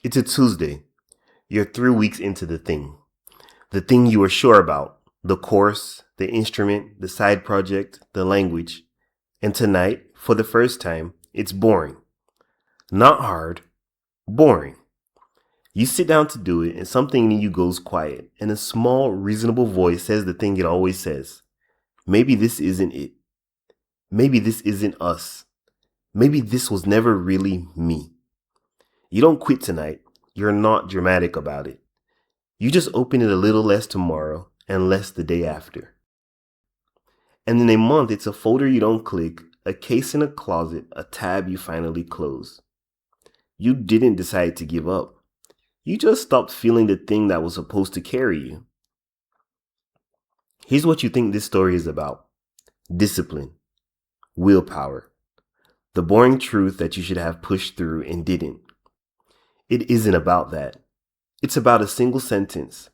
It's a Tuesday. You're 3 weeks into the thing you were sure about, the course, the instrument, the side project, the language. And tonight, for the first time, it's boring. Not hard, boring. You sit down to do it and something in you goes quiet and a small, reasonable voice says the thing it always says. Maybe this isn't it. Maybe this isn't us. Maybe this was never really me. You don't quit tonight. You're not dramatic about it. You just open it a little less tomorrow and less the day after. And in a month, it's a folder you don't click, a case in a closet, a tab you finally close. You didn't decide to give up. You just stopped feeling the thing that was supposed to carry you. Here's what you think this story is about. Discipline. Willpower. The boring truth that you should have pushed through and didn't. It isn't about that. It's about a single sentence.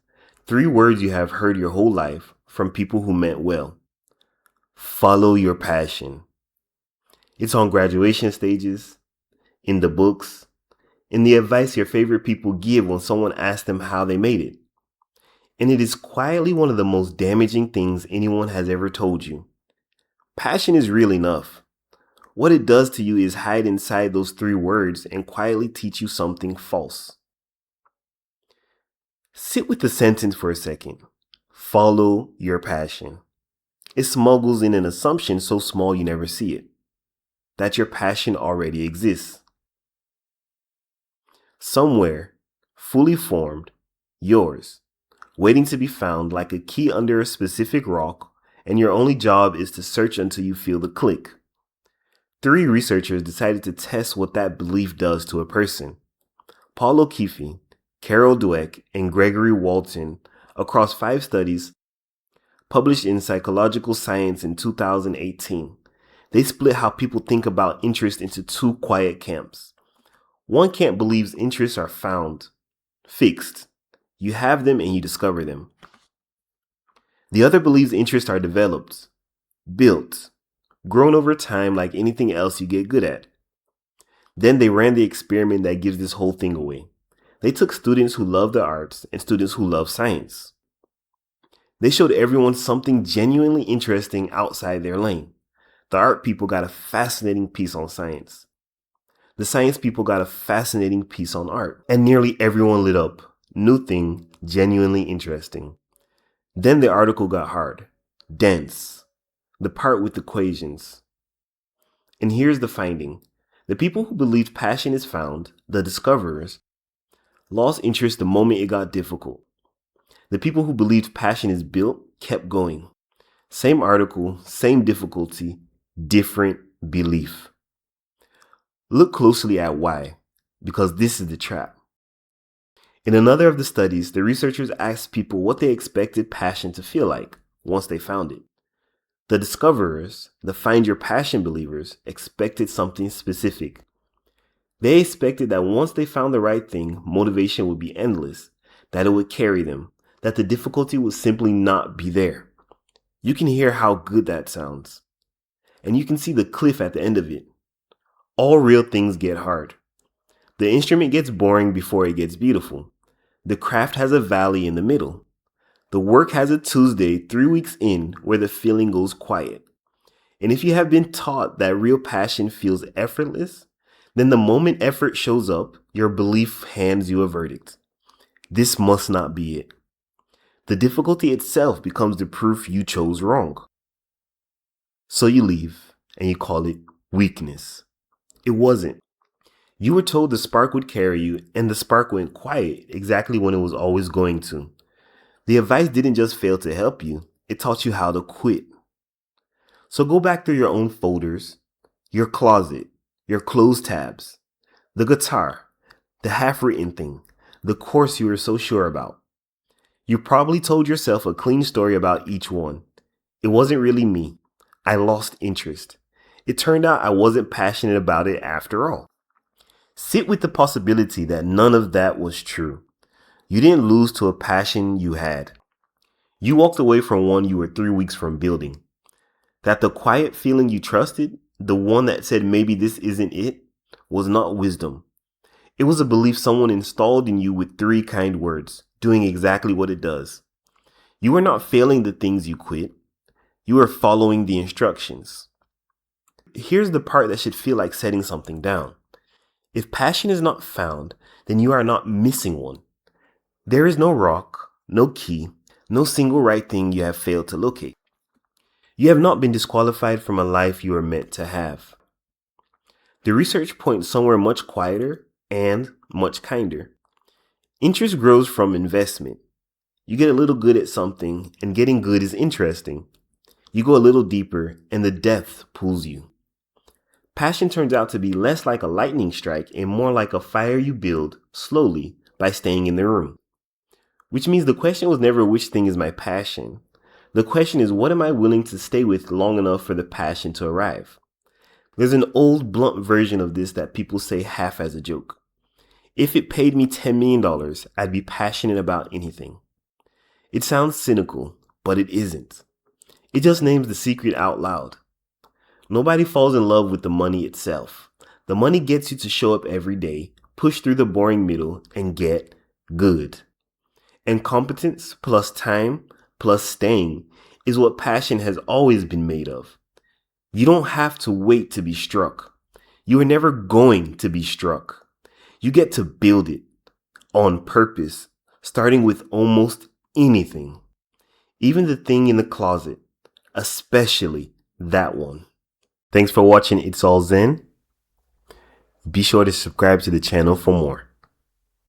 3 words you have heard your whole life from people who meant well. Follow your passion. It's on graduation stages, in the books, in the advice your favorite people give when someone asks them how they made it. And it is quietly one of the most damaging things anyone has ever told you. Passion is real enough. What it does to you is hide inside those 3 words and quietly teach you something false. Sit with the sentence for a second. Follow your passion. It smuggles in an assumption so small you never see it. That your passion already exists. Somewhere, fully formed, yours, waiting to be found like a key under a specific rock, and your only job is to search until you feel the click. 3 researchers decided to test what that belief does to a person. Paul O'Keefe, Carol Dweck, and Gregory Walton, across 5 studies published in Psychological Science in 2018. They split how people think about interest into 2 quiet camps. One camp believes interests are found, fixed. You have them and you discover them. The other believes interests are developed, built, grown over time like anything else you get good at. Then they ran the experiment that gives this whole thing away. They took students who love the arts and students who love science. They showed everyone something genuinely interesting outside their lane. The art people got a fascinating piece on science. The science people got a fascinating piece on art. And nearly everyone lit up. New thing, genuinely interesting. Then the article got hard, dense. The part with equations. And here's the finding. The people who believed passion is found, the discoverers, lost interest the moment it got difficult. The people who believed passion is built kept going. Same article, same difficulty, different belief. Look closely at why, because this is the trap. In another of the studies, the researchers asked people what they expected passion to feel like once they found it. The discoverers, the find your passion believers, expected something specific. They expected that once they found the right thing, motivation would be endless, that it would carry them, that the difficulty would simply not be there. You can hear how good that sounds. And you can see the cliff at the end of it. All real things get hard. The instrument gets boring before it gets beautiful. The craft has a valley in the middle. The work has a Tuesday 3 weeks in where the feeling goes quiet. And if you have been taught that real passion feels effortless, then the moment effort shows up, your belief hands you a verdict. This must not be it. The difficulty itself becomes the proof you chose wrong. So you leave and you call it weakness. It wasn't. You were told the spark would carry you and the spark went quiet exactly when it was always going to. The advice didn't just fail to help you, it taught you how to quit. So go back through your own folders, your closet, your closed tabs, the guitar, the half-written thing, the course you were so sure about. You probably told yourself a clean story about each one. It wasn't really me. I lost interest. It turned out I wasn't passionate about it after all. Sit with the possibility that none of that was true. You didn't lose to a passion you had. You walked away from one you were 3 weeks from building. That the quiet feeling you trusted, the one that said maybe this isn't it, was not wisdom. It was a belief someone installed in you with 3 kind words, doing exactly what it does. You are not failing the things you quit. You are following the instructions. Here's the part that should feel like setting something down. If passion is not found, then you are not missing one. There is no rock, no key, no single right thing you have failed to locate. You have not been disqualified from a life you are meant to have. The research points somewhere much quieter and much kinder. Interest grows from investment. You get a little good at something, and getting good is interesting. You go a little deeper, and the depth pulls you. Passion turns out to be less like a lightning strike and more like a fire you build slowly by staying in the room. Which means the question was never which thing is my passion. The question is, what am I willing to stay with long enough for the passion to arrive? There's an old blunt version of this that people say half as a joke. If it paid me $10 million, I'd be passionate about anything. It sounds cynical, but it isn't. It just names the secret out loud. Nobody falls in love with the money itself. The money gets you to show up every day, push through the boring middle, and get good. And competence plus time plus staying is what passion has always been made of. You don't have to wait to be struck. You are never going to be struck. You get to build it on purpose, starting with almost anything. Even the thing in the closet, especially that one. Thanks for watching It's All Zen. Be sure to subscribe to the channel for more.